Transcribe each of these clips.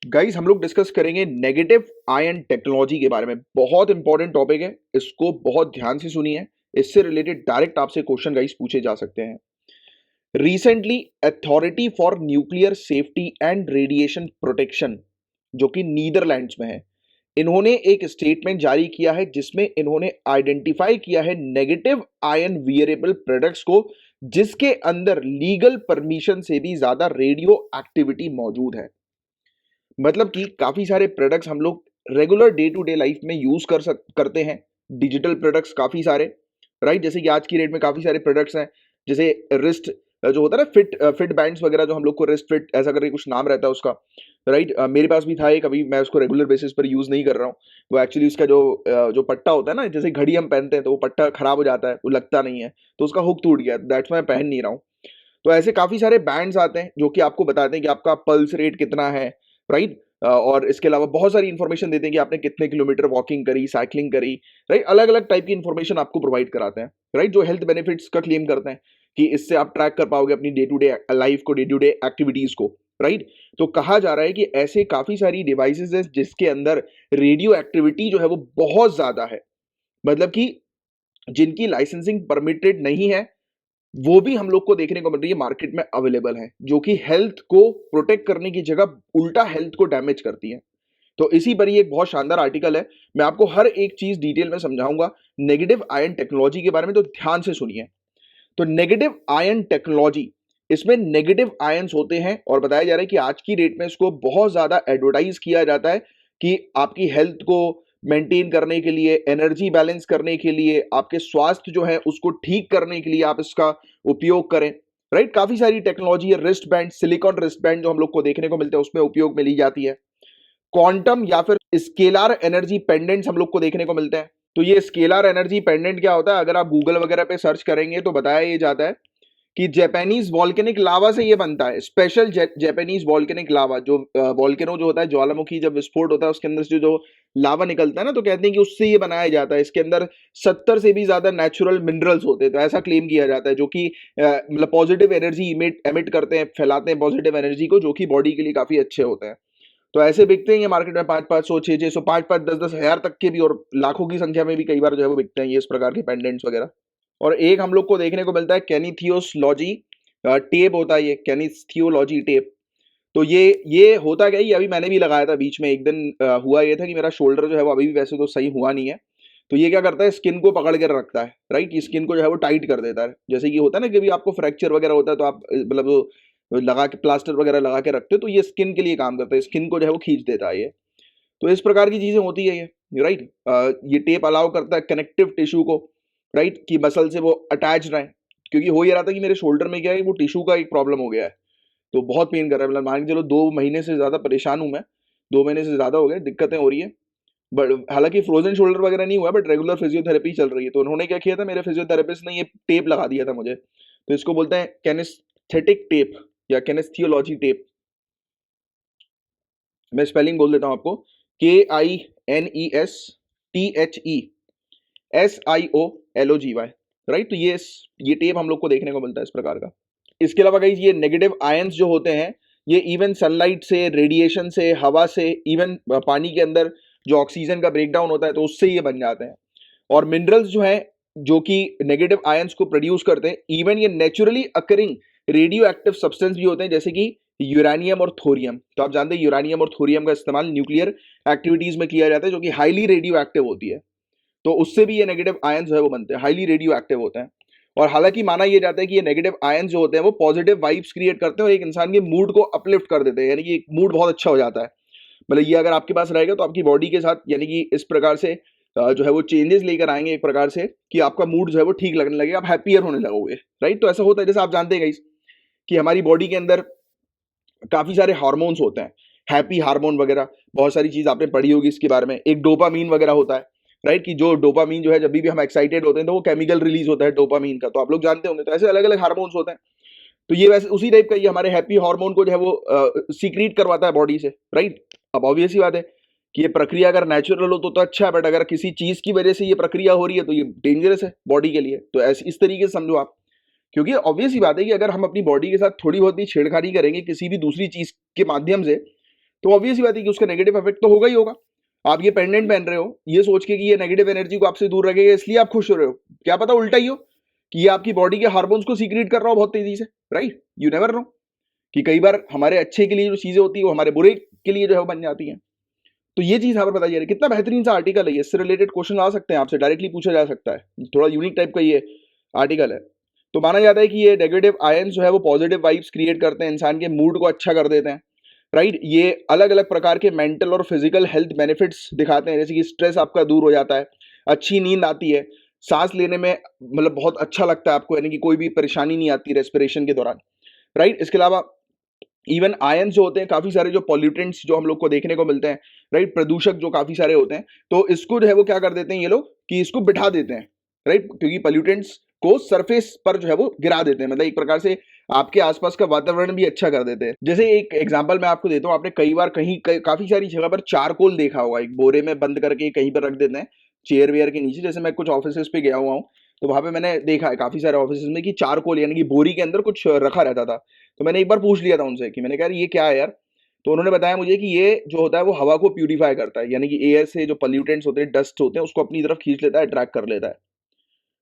Guys हम लोग discuss करेंगे नेगेटिव आयन टेक्नोलॉजी के बारे में। बहुत इंपॉर्टेंट टॉपिक है, इसको बहुत ध्यान से सुनिए। इससे रिलेटेड डायरेक्ट आपसे क्वेश्चन गाइस पूछे जा सकते हैं। Recently authority for nuclear safety and radiation protection, जो कि नीदरलैंड्स में है, इन्होंने एक स्टेटमेंट जारी किया है जिसमें इन्होंने आइडेंटिफाई किया है नेगेटिव आयन वियरेबल प्रोडक्ट्स को, जिसके अंदर लीगल परमिशन से भी ज्यादा रेडियो एक्टिविटी मौजूद है। मतलब कि काफी सारे प्रोडक्ट्स हम लोग regular day to day life में यूज करते हैं। डिजिटल प्रोडक्ट्स काफी सारे, राइट। जैसे कि आज की डेट में काफी सारे प्रोडक्ट्स हैं, जैसे रिस्ट जो होता है ना, फिट बैंड्स वगैरह, जो हम लोग को रिस्ट फिट ऐसा करके कुछ नाम रहता है उसका, राइट। मेरे पास भी था एक, अभी मैं उसको रेगुलर बेसिस पर यूज नहीं कर रहा हूँ। वो एक्चुअली उसका जो पट्टा होता है ना, जैसे घड़ी हम पहनते हैं तो वो पट्टा खराब हो जाता है, वो लगता नहीं है, तो उसका हुक टूट गया, दैट्स मैं पहन नहीं रहा हूँ। तो ऐसे काफी सारे बैंड्स आते हैं जो कि आपको बताते हैं कि आपका पल्स रेट कितना है, राइट। और इसके अलावा बहुत सारी इंफॉर्मेशन देते हैं कि आपने कितने किलोमीटर वॉकिंग करी, साइकिलिंग करी, राइट। अलग अलग टाइप की इंफॉर्मेशन आपको प्रोवाइड कराते हैं, राइट, जो हेल्थ बेनिफिट्स का क्लेम करते हैं कि इससे आप ट्रैक कर पाओगे अपनी डे टू डे लाइफ को, डे टू डे एक्टिविटीज को, राइट। तो कहा जा रहा है कि ऐसे काफी सारी डिवाइसेस है जिसके अंदर रेडियो एक्टिविटी जो है वो बहुत ज्यादा है, मतलब कि जिनकी लाइसेंसिंग परमिटेड नहीं है, वो भी हम लोग को देखने को मिल रही है, मार्केट में अवेलेबल है, जो कि हेल्थ को प्रोटेक्ट करने की जगह उल्टा हेल्थ को डैमेज करती है। तो इसी पर ही एक बहुत शानदार आर्टिकल है, मैं आपको हर एक चीज डिटेल में समझाऊंगा नेगेटिव आयन टेक्नोलॉजी के बारे में, तो ध्यान से सुनिए। तो नेगेटिव आयन टेक्नोलॉजी, इसमें नेगेटिव आयंस होते हैं और बताया जा रहा है कि आज की डेट में इसको बहुत ज्यादा एडवर्टाइज किया जाता है कि आपकी हेल्थ को मेंटेन करने के लिए, एनर्जी बैलेंस करने के लिए, आपके स्वास्थ्य जो है उसको ठीक करने के लिए आप इसका उपयोग करें, राइट। काफी सारी टेक्नोलॉजी है, wrist band, silicon wrist band जो हम लोग को देखने को मिलते हैं उसमें उपयोग में ली जाती है। क्वांटम या फिर स्केलर एनर्जी पेंडेंट्स हम लोग को देखने को मिलते हैं। तो ये स्केलर एनर्जी पेंडेंट क्या होता है, अगर आप गूगल वगैरह पे सर्च करेंगे तो बताया ये जाता है कि जापानीज वॉल्केनिक लावा से ये बनता है, स्पेशल जापानीज वॉल्केनिक लावा। जो वॉल्केनो जो होता है, ज्वालामुखी जब विस्फोट होता है उसके अंदर से जो लावा निकलता है ना, तो कहते हैं कि उससे ये बनाया जाता है। इसके अंदर 70 से भी ज्यादा नेचुरल मिनरल्स होते हैं, तो ऐसा क्लेम किया जाता है, जो कि मतलब पॉजिटिव एनर्जी एमिट करते हैं, फैलाते हैं पॉजिटिव एनर्जी को, जो कि बॉडी के लिए काफी अच्छे होते हैं। तो ऐसे बिकते हैं ये मार्केट में 500, 600, 5 10 हजार तक के भी, और लाखों की संख्या में भी कई बार जो है वो बिकते हैं ये इस प्रकार के पेंडेंट्स वगैरह। और एक हम लोग को देखने को मिलता है कैनिथियोलॉजी टेप होता है, ये कैनिथियोलॉजी टेप। तो ये होता क्या है, ये अभी मैंने भी लगाया था बीच में एक दिन। हुआ ये था कि मेरा शोल्डर जो है वो अभी भी वैसे तो सही हुआ नहीं है, तो ये क्या करता है, स्किन को पकड़ कर रखता है, राइट। ये स्किन को जो है वो टाइट कर देता है, जैसे कि होता है ना कि भी आपको फ्रैक्चर वगैरह होता है तो आप मतलब लगा के प्लास्टर वगैरह लगा के रखते हो, तो ये स्किन के लिए काम करता है, स्किन को जो है वो खींच देता है ये। तो इस प्रकार की चीजें होती है ये, राइट। ये टेप अलाउ करता है कनेक्टिव टिश्यू को, राइट, कि मसल से वो अटैच रहे। क्योंकि हो ये रहा था कि मेरे शोल्डर में क्या है, वो टिश्यू का एक प्रॉब्लम हो गया है, तो बहुत पेन कर रहा है, मतलब मान के चलो 2 महीने से ज्यादा परेशान हूं मैं, 2 महीने से ज्यादा हो गए, दिक्कतें हो रही है। बट हालांकि फ्रोजन शोल्डर वगैरह नहीं हुआ, बट रेगुलर फिजियोथेरेपी चल रही है। तो उन्होंने क्या किया था, मेरे फिजियोथेरेपिस्ट ने ये टेप लगा दिया था मुझे, तो इसको बोलते हैं कैनेस्थेटिक टेप या कैनेस्थियोलॉजी टेप। मैं स्पेलिंग बोल देता हूं आपको, KINESTHESIOLOGY, राइट। तो ये टेप हम लोग को देखने को मिलता है इस प्रकार का। इसके अलावा गाइस ये नेगेटिव आयंस जो होते हैं, ये इवन सनलाइट से, रेडिएशन से, हवा से, इवन पानी के अंदर जो ऑक्सीजन का ब्रेकडाउन होता है तो उससे ये बन जाते हैं। और मिनरल्स जो हैं जो कि नेगेटिव आयंस को प्रोड्यूस करते हैं, इवन ये naturally occurring radio active substance भी होते हैं, जैसे कि यूरेनियम और थोरियम। तो आप जानते हैं यूरेनियम और थोरियम का इस्तेमाल न्यूक्लियर एक्टिविटीज में किया जाता है, जो कि हाईली रेडियो एक्टिव होती है। तो उससे भी ये नेगेटिव आयंस जो है वो बनते हैं, हाईली रेडियो एक्टिव होते हैं। और हालांकि माना यह जाता है कि ये नेगेटिव आयंस जो होते हैं वो पॉजिटिव वाइब्स क्रिएट करते हैं और एक इंसान के मूड को अपलिफ्ट कर देते हैं, यानी कि मूड बहुत अच्छा हो जाता है। मतलब ये अगर आपके पास रहेगा तो आपकी बॉडी के साथ, यानी कि इस प्रकार से जो है वो चेंजेस लेकर आएंगे एक प्रकार से, कि आपका मूड जो है वो ठीक लगने लगेगा, आप हैप्पियर होने लगोगे, राइट। तो ऐसा होता है, जैसे आप जानते हैं गाइस कि हमारी बॉडी के अंदर काफी सारे हार्मोन्स होते हैं, हैप्पी हार्मोन वगैरह, बहुत सारी चीज आपने पढ़ी होगी इसके बारे में। एक डोपामीन वगैरह होता है, राइट, कि जो डोपामीन जो है जब भी हम एक्साइटेड होते हैं तो वो केमिकल रिलीज होता है डोपामीन का, तो आप लोग जानते होंगे। तो ऐसे अलग अलग हार्मोन्स होते हैं, तो ये वैसे उसी टाइप का ये हमारे हैप्पी हार्मोन को जो है वो सीक्रेट करवाता है बॉडी से, राइट। अब ऑब्वियस ही बात है कि ये प्रक्रिया अगर नेचुरल हो तो अच्छा है, बट अगर किसी चीज की वजह से ये प्रक्रिया हो रही है तो ये डेंजरस है बॉडी के लिए। तो ऐसे इस तरीके से समझो आप, क्योंकि ऑब्वियस ही बात है कि अगर हम अपनी बॉडी के साथ थोड़ी बहुत भी छेड़खानी करेंगे किसी भी दूसरी चीज के माध्यम से, तो ऑब्वियस बात है कि उसका नेगेटिव इफेक्ट तो होगा ही होगा। आप ये पेंडेंट पहन रहे हो ये सोच के कि ये नेगेटिव एनर्जी को आपसे दूर रखेगा, इसलिए आप खुश हो रहे हो, क्या पता उल्टा ही हो कि ये आपकी बॉडी के हार्मोन्स को सीक्रेट कर रहा हो बहुत तेजी से, राइट? यू नेवर नो कि कई बार हमारे अच्छे के लिए जो चीजें होती है वो हमारे बुरे के लिए जो है वो बन जाती हैं। तो ये चीज यहाँ पर बताई जा रही है। कितना बेहतरीन सा आर्टिकल है ये, इससे रिलेटेड क्वेश्चन आ सकते हैं आपसे, डायरेक्टली पूछा जा सकता है, थोड़ा यूनिक टाइप का ये आर्टिकल है। तो माना जाता है कि ये नेगेटिव आयन जो है वो पॉजिटिव वाइब्स क्रिएट करते हैं, इंसान के मूड को अच्छा कर देते हैं, राइट? ये अलग अलग प्रकार के मेंटल और फिजिकल हेल्थ बेनिफिट्स दिखाते हैं, जैसे कि स्ट्रेस आपका दूर हो जाता है, अच्छी नींद आती है, सांस लेने में मतलब बहुत अच्छा लगता है आपको, यानी कि कोई भी परेशानी नहीं आती रेस्पिरेशन के दौरान, राइट? इसके अलावा इवन आयन जो होते हैं, काफी सारे जो पॉल्यूटेंट्स जो हम लोग को देखने को मिलते हैं, राइट, प्रदूषक जो काफी सारे होते हैं, तो इसको जो है वो क्या कर देते हैं ये लोग कि इसको बिठा देते हैं, राइट? क्योंकि पॉल्यूटेंट्स को सरफेस पर जो है वो गिरा देते हैं, मतलब एक प्रकार से आपके आसपास का वातावरण भी अच्छा कर देते हैं। जैसे एक एग्जांपल मैं आपको देता हूँ, आपने कई बार काफी सारी जगह पर चारकोल देखा होगा, एक बोरे में बंद करके कहीं पर रख देते हैं चेयर वेयर के नीचे। जैसे मैं कुछ ऑफिस पे गया हुआ हूँ तो वहां पे मैंने देखा है काफी सारे ऑफिस में कि चारकोल यानी कि बोरी के अंदर कुछ रखा रहता था। तो मैंने एक बार पूछ लिया था उनसे कि मैंने कहा ये क्या है यार? तो उन्होंने बताया मुझे कि ये जो होता है वो हवा को प्यूरिफाई करता है, यानी कि एयर से जो पॉल्यूटेंट्स होते हैं, डस्ट होते हैं, उसको अपनी तरफ खींच लेता है, अट्रैक्ट कर लेता है।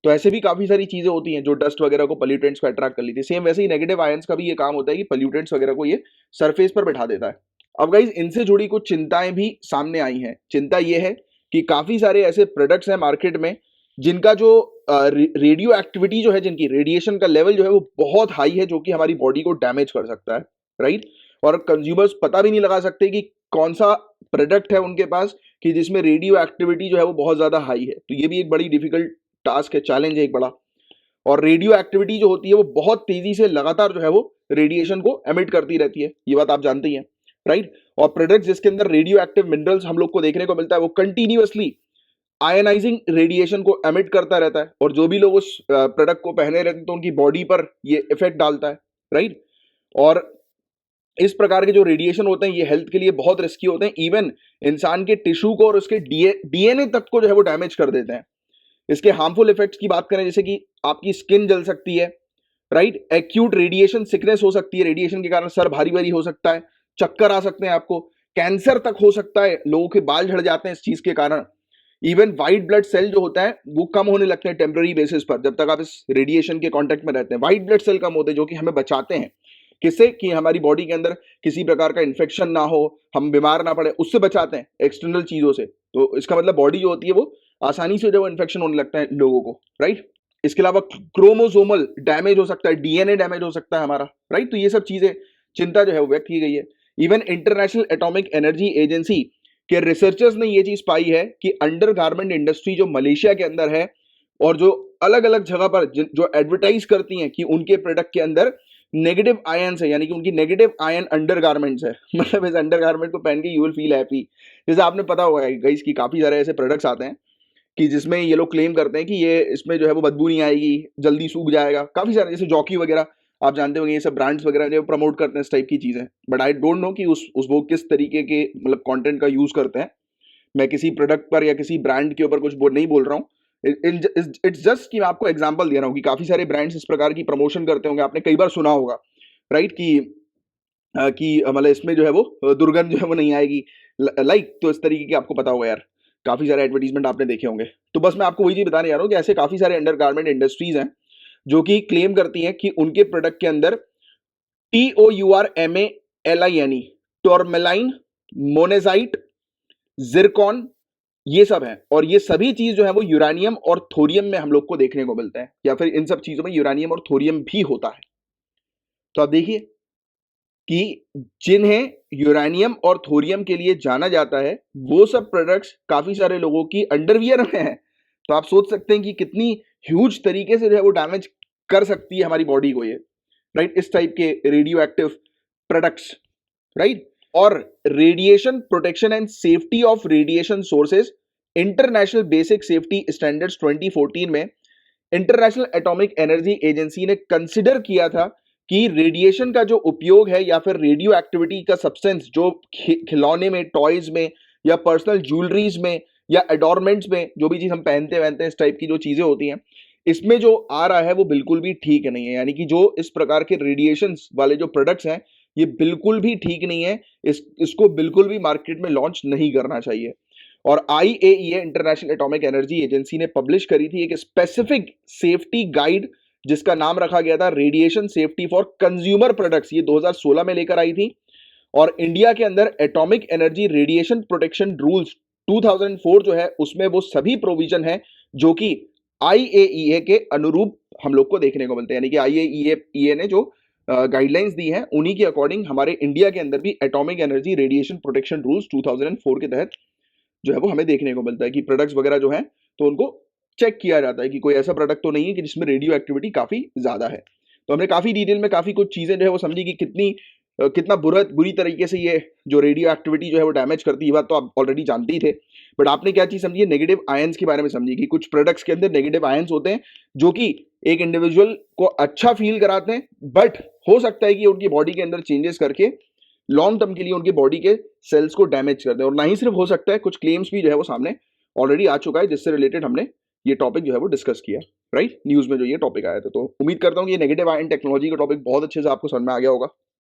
तो ऐसे भी काफी सारी चीजें होती हैं जो डस्ट वगैरह को, पॉल्यूटेंट्स को अट्रैक्ट कर लेती है। सेम वैसे ही नेगेटिव आयंस का भी ये काम होता है कि पॉल्यूटेंट्स वगैरह को ये सरफेस पर बैठा देता है। अब गाइस इनसे जुड़ी कुछ चिंताएं भी सामने आई हैं। चिंता ये है कि काफी सारे ऐसे प्रोडक्ट्स हैं मार्केट में जिनका जो रेडियो एक्टिविटी जो है, जिनकी रेडिएशन का लेवल जो है वो बहुत हाई है, जो कि हमारी बॉडी को डैमेज कर सकता है, राइट? और कंज्यूमर्स पता भी नहीं लगा सकते कि कौन सा प्रोडक्ट है उनके पास कि जिसमें रेडियो एक्टिविटी जो है वो बहुत ज्यादा हाई है। तो ये भी एक बड़ी डिफिकल्ट टास्क है, चैलेंज है एक बड़ा। और रेडियो एक्टिविटी जो होती है वो बहुत तेजी से लगातार जो है वो रेडिएशन को एमिट करती रहती है, ये बात आप जानते ही हैं, राइट? और प्रोडक्ट जिसके अंदर रेडियो एक्टिव मिनरल्स हम लोग को देखने को मिलता है वो कंटिन्यूअसली आयनाइजिंग रेडिएशन को एमिट करता रहता है, और जो भी लोग उस प्रोडक्ट को पहने रहते हैं तो उनकी बॉडी पर ये इफेक्ट डालता है, राइट? और इस प्रकार के जो रेडिएशन होते हैं ये हेल्थ के लिए बहुत रिस्की होते हैं, इवन इंसान के टिश्यू को और उसके डीएनए तक को जो है वो डैमेज कर देते हैं। इसके हार्मफुल इफेक्ट्स की बात करें, जैसे कि आपकी स्किन जल सकती है, राइट? एक्यूट रेडिएशन सिकनेस हो सकती है, रेडिएशन के कारण सर भारी भारी हो सकता है, चक्कर आ सकते हैं आपको, कैंसर तक हो सकता है, लोगों के बाल झड़ जाते हैं इस चीज के कारण। इवन व्हाइट ब्लड सेल जो होता है वो कम होने लगते हैं टेम्पररी बेसिस पर, जब तक आप इस रेडिएशन के कांटेक्ट में रहते हैं। व्हाइट ब्लड सेल कम होते हैं जो कि हमें बचाते हैं, किससे? कि हमारी बॉडी के अंदर किसी प्रकार का इन्फेक्शन ना हो, हम बीमार ना पड़े, उससे बचाते हैं एक्सटर्नल चीजों से। तो इसका मतलब बॉडी जो होती है वो आसानी से जो इन्फेक्शन होने लगता है लोगों को, राइट? इसके अलावा क्रोमोसोमल डैमेज हो सकता है, डीएनए डैमेज हो सकता है हमारा, राइट? तो ये सब चीजें, चिंता जो है वो व्यक्त की गई है। Even international atomic energy agency के रिसर्चर्स ने ये चीज पाई है कि अंडरगारमेंट इंडस्ट्री जो मलेशिया के अंदर है और जो अलग अलग जगह पर जो एडवर्टाइज करती हैं कि उनके प्रोडक्ट के अंदर नेगेटिव आयन्स है, यानी कि उनकी नेगेटिव आयन अंडरगारमेंट्स है, मतलब इस अंडरगारमेंट को पहन के यू विल फील हैप्पी। जैसे आपने पता होगा गाइस कि काफी सारे ऐसे प्रोडक्ट्स आते हैं कि जिसमें ये लोग क्लेम करते हैं कि ये इसमें जो है वो बदबू नहीं आएगी, जल्दी सूख जाएगा। काफी सारे जैसे जॉकी वगैरह आप जानते होंगे, ये सब ब्रांड्स वगैरह जो प्रमोट करते हैं इस टाइप की चीजें। बट आई डोंट नो कि उस वो किस तरीके के मतलब कंटेंट का यूज करते हैं। मैं किसी प्रोडक्ट पर या किसी ब्रांड के ऊपर कुछ नहीं बोल रहा हूँ, इट्स जस्ट कि मैं आपको एग्जांपल दे रहा हूँ कि काफी सारे ब्रांड्स इस प्रकार की प्रमोशन करते होंगे, आपने कई बार सुना होगा, राइट? कि मतलब इसमें जो है वो दुर्गंध जो है वो नहीं आएगी, लाइक, तो इस तरीके की आपको पता होगा यार, काफी सारे एडवर्टीजमेंट आपने देखे होंगे। तो बस मैं आपको वही चीज बताने जा रहा हूँ कि ऐसे काफी सारे अंडरगारमेंट इंडस्ट्रीज हैं जो कि क्लेम करती हैं कि उनके प्रोडक्ट के अंदर TOURMALINE, टॉर्मेलाइन, मोनेजाइट, जिरकॉन, ये सब है। और ये सभी चीज जो है वो यूरेनियम और थोरियम में हम लोग को देखने को मिलता है, या फिर इन सब चीजों में यूरेनियम और थोरियम भी होता है। तो आप देखिए कि जिन्हें यूरेनियम और थोरियम के लिए जाना जाता है वो सब प्रोडक्ट्स काफी सारे लोगों की अंडरवियर में है। तो आप सोच सकते हैं कि कितनी ह्यूज तरीके से जो है वो डैमेज कर सकती है हमारी बॉडी को ये, राइट? इस टाइप के रेडियो एक्टिव प्रोडक्ट्स, राइट? और radiation protection and safety of radiation sources, international basic safety standards 2014 में इंटरनेशनल एटॉमिक एनर्जी एजेंसी ने कंसिडर किया था कि रेडिएशन का जो उपयोग है या फिर रेडियो एक्टिविटी का सब्सटेंस जो खिलौने में, टॉयज में, या पर्सनल ज्वेलरीज में, या एडोरमेंट्स में, जो भी चीज हम पहनते हैं इस टाइप की जो चीजें होती हैं, इसमें जो आ रहा है वो बिल्कुल भी ठीक नहीं है। यानी कि जो इस प्रकार के रेडिएशन वाले जो प्रोडक्ट्स हैं ये बिल्कुल भी ठीक नहीं है। इसको बिल्कुल भी मार्केट में लॉन्च नहीं करना चाहिए। और IAEA international atomic energy agency ने पब्लिश करी थी एक स्पेसिफिक सेफ्टी गाइड, जिसका नाम रखा गया था radiation safety for consumer products. ये 2016 में लेकर आई थी। और इंडिया के अंदर atomic energy radiation protection rules 2004 जो है, उसमें वो सभी प्रोविजन है जो कि IAEA के अनुरूप हम लोग को देखने को मिलते हैं। यानी कि IAEA ने जो गाइडलाइंस दी हैं, उन्हीं के अकॉर्डिंग हमारे इंडिया के अंदर भी atomic energy radiation protection rules 2004 के तहत जो है वो हमें देखने को मिलता है कि प्रोडक्ट्स वगैरह जो हैं, तो उनको चेक किया जाता है कि कोई ऐसा प्रोडक्ट तो नहीं है कि जिसमें रेडियो एक्टिविटी काफी ज्यादा है। तो हमने काफी डिटेल में काफी कुछ चीजें जो है वो समझी कि कितना बुरी तरीके से ये जो रेडियो एक्टिविटी जो है वो डैमेज करती है। बात तो आप ऑलरेडी जानते ही थे। बट आपने क्या चीज समझी है, नेगेटिव आयंस के बारे में समझी कि कुछ प्रोडक्ट्स के अंदर नेगेटिव आयंस होते हैं जो कि एक इंडिविजुअल को अच्छा फील कराते हैं, बट हो सकता है कि उनकी बॉडी के अंदर चेंजेस करके लॉन्ग टर्म के लिए उनकी बॉडी के सेल्स को डैमेज कर दे। और ना ही सिर्फ हो सकता है, कुछ क्लेम्स भी जो है वो सामने ऑलरेडी आ चुका है, जिससे रिलेटेड हमने ये टॉपिक जो है वो डिस्कस किया, राइट, न्यूज में जो ये टॉपिक आया था। तो उम्मीद करता हूँ कि ये नेगेटिव आयन टेक्नोलॉजी का टॉपिक बहुत अच्छे से आपको समझ में आ गया होगा।